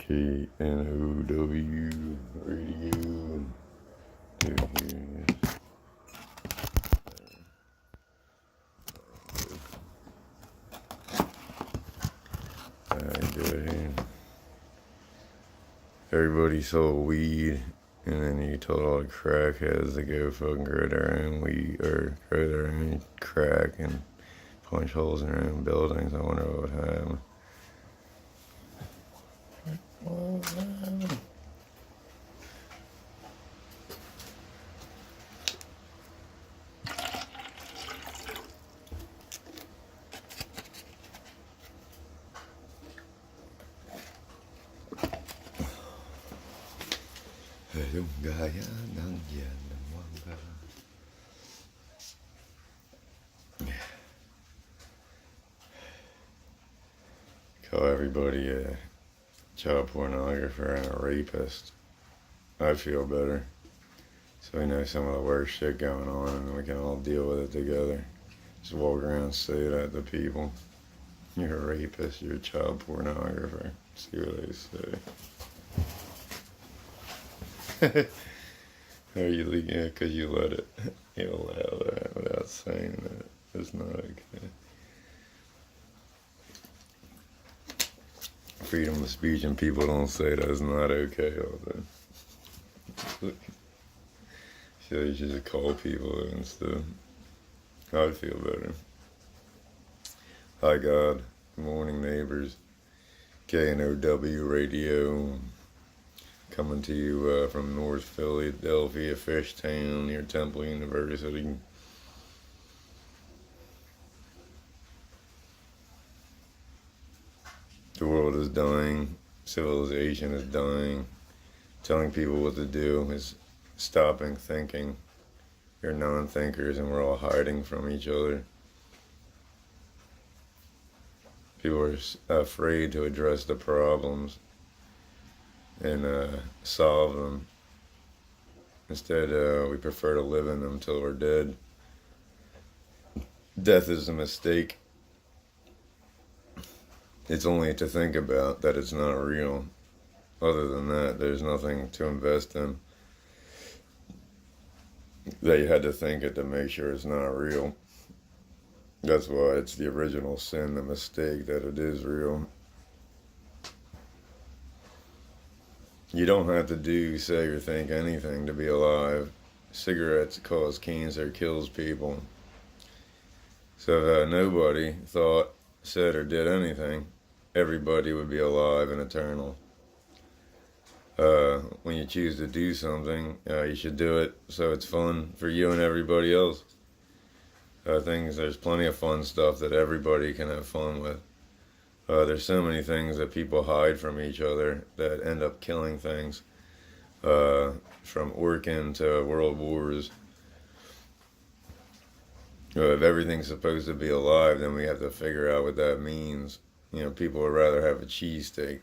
KNOW Radio. Everybody sold weed, and then you told all the crackheads to go fucking grow their own weed or grow their own crack and punch holes in their own buildings. I wonder what would happen. Call everybody a child pornographer and a rapist. I'd feel better. So we know some of the worst shit going on and we can all deal with it together. Just walk around and say that to people. You're a rapist, you're a child pornographer. See what they say. Or you leak it because you let it. You allow that without saying that. It's not okay. Freedom of speech and people don't say that's not okay all the time. So you should just call people and stuff. I'd feel better. Hi God. Good morning neighbors. KNOW Radio. Coming to you from North Philadelphia, Fishtown, near Temple University. The world is dying. Civilization is dying. Telling people what to do is stopping thinking. We're non-thinkers and we're all hiding from each other. People are afraid to address the problems and solve them. Instead, we prefer to live in them till we're dead. Death is a mistake. It's only to think about that it's not real. Other than that, there's nothing to invest in. That you had to think it to make sure it's not real. That's why it's the original sin, the mistake, that it is real. You don't have to do, say, or think anything to be alive. Cigarettes cause cancer, kills people. So if nobody thought, said, or did anything, everybody would be alive and eternal. When you choose to do something, you should do it so it's fun for you and everybody else. There's plenty of fun stuff that everybody can have fun with. There's so many things that people hide from each other that end up killing things, from Orkin to world wars. If everything's supposed to be alive, then we have to figure out what that means. You know, people would rather have a cheesesteak.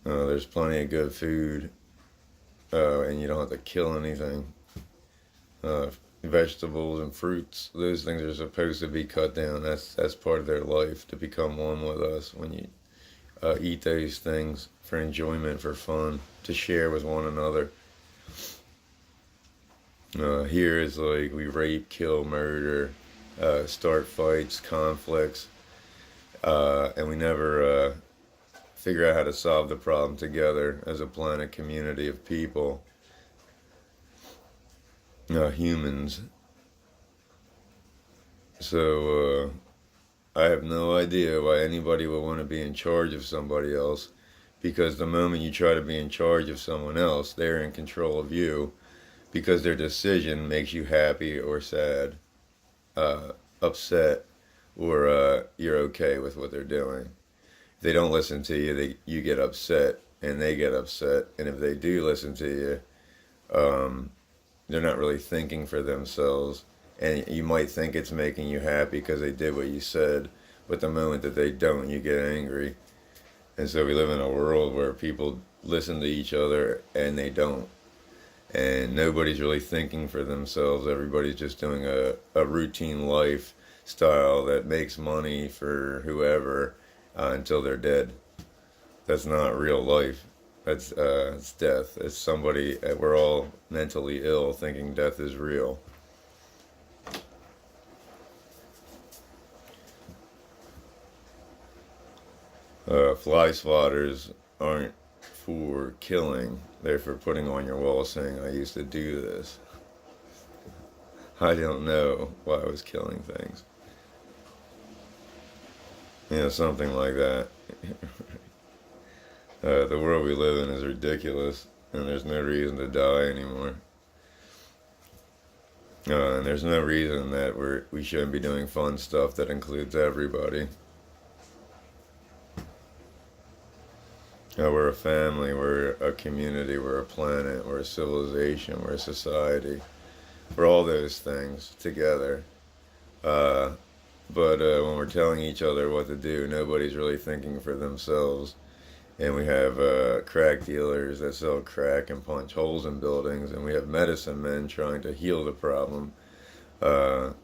There's plenty of good food, and you don't have to kill anything. Vegetables and fruits, those things are supposed to be cut down. That's part of their life, to become one with us. When you eat those things for enjoyment, for fun, to share with one another. Here is like we rape, kill, murder, start fights, conflicts, and we never figure out how to solve the problem together as a planet community of people. Humans. So I have no idea why anybody would want to be in charge of somebody else, because the moment you try to be in charge of someone else, they're in control of you, because their decision makes you happy or sad, upset, or you're okay with what they're doing. If they don't listen to you, you get upset, and they get upset, and if they do listen to you, they're not really thinking for themselves, and you might think it's making you happy because they did what you said, but the moment that they don't, you get angry. And so we live in a world where people listen to each other and they don't, and nobody's really thinking for themselves. Everybody's just doing a routine lifestyle that makes money for whoever until they're dead. That's not real life. That's it's death. It's somebody. We're all mentally ill, thinking death is real. Fly swatters aren't for killing. They're for putting on your wall saying, "I used to do this." I don't know why I was killing things. Something like that. The world we live in is ridiculous, and there's no reason to die anymore. And there's no reason that we shouldn't be doing fun stuff that includes everybody. We're a family, we're a community, we're a planet, we're a civilization, we're a society. We're all those things together. Uh, but when we're telling each other what to do, nobody's really thinking for themselves. And we have crack dealers that sell crack and punch holes in buildings, and we have medicine men trying to heal the problem,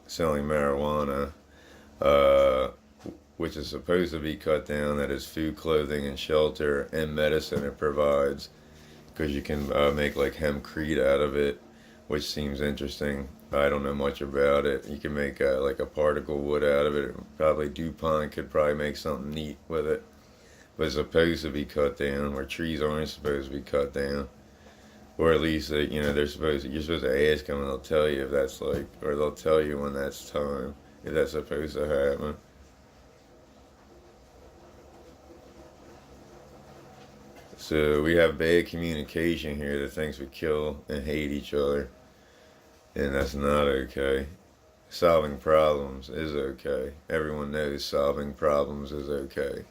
selling marijuana, uh, which is supposed to be cut down. That is food, clothing, and shelter, and medicine it provides, because you can make like hempcrete out of it, which seems interesting. I don't know much about it. You can make like a particle wood out of it. Probably DuPont could probably make something neat with it. But it's supposed to be cut down, where trees aren't supposed to be cut down. Or at least, you're supposed to ask them, and they'll tell you if that's or they'll tell you when that's time, if that's supposed to happen. So we have bad communication here that thinks we kill and hate each other, and that's not okay. Solving problems is okay. Everyone knows solving problems is okay.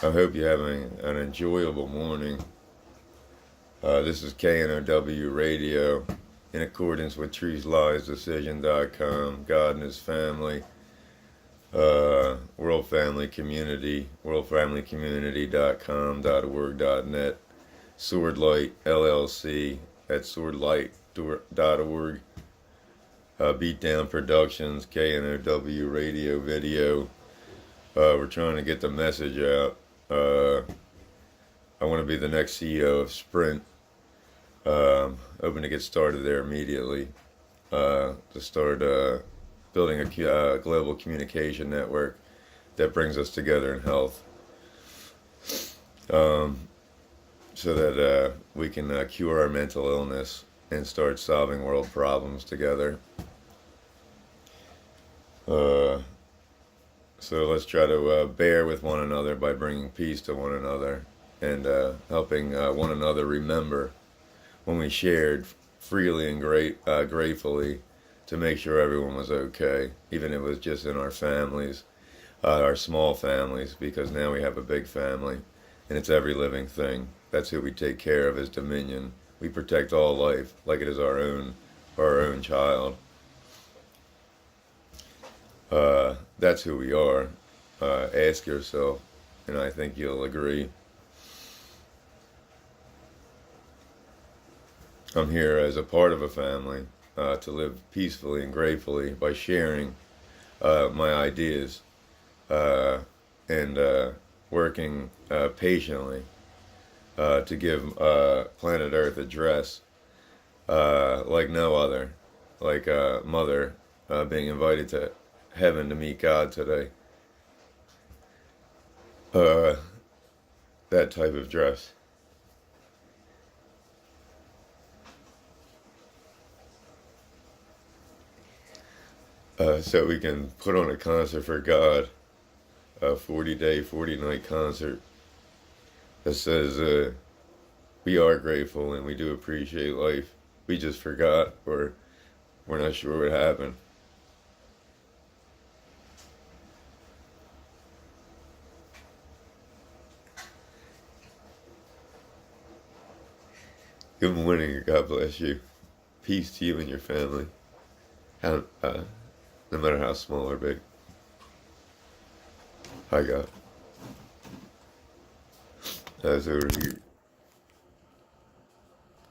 I hope you're having an enjoyable morning. This is KNOW Radio, in accordance with TruthLiesDecision.com, God and His Family, World Family Community, WorldFamilyCommunity.com, .org.net, Swordlight LLC at swordlight.org, Beatdown Productions, KNOW Radio Video. We're trying to get the message out. I want to be the next CEO of Sprint. Hoping to get started there immediately, to start building a global communication network that brings us together in health, so that we can cure our mental illness and start solving world problems together. So let's try to bear with one another by bringing peace to one another, and helping one another remember when we shared freely and gratefully, to make sure everyone was okay, even if it was just in our families, our small families, because now we have a big family, and it's every living thing. That's who we take care of as Dominion. We protect all life like it is our own child. That's who we are. Ask yourself, and I think you'll agree. I'm here as a part of a family, to live peacefully and gratefully by sharing my ideas, and working patiently to give planet Earth a dress like no other, like Mother being invited to heaven to meet God today. That type of dress. So we can put on a concert for God, a 40-day, 40-night concert that says we are grateful and we do appreciate life. We just forgot, or we're not sure what happened. Good morning, and God bless you. Peace to you and your family. No matter how small or big. Hi, God. That's over here.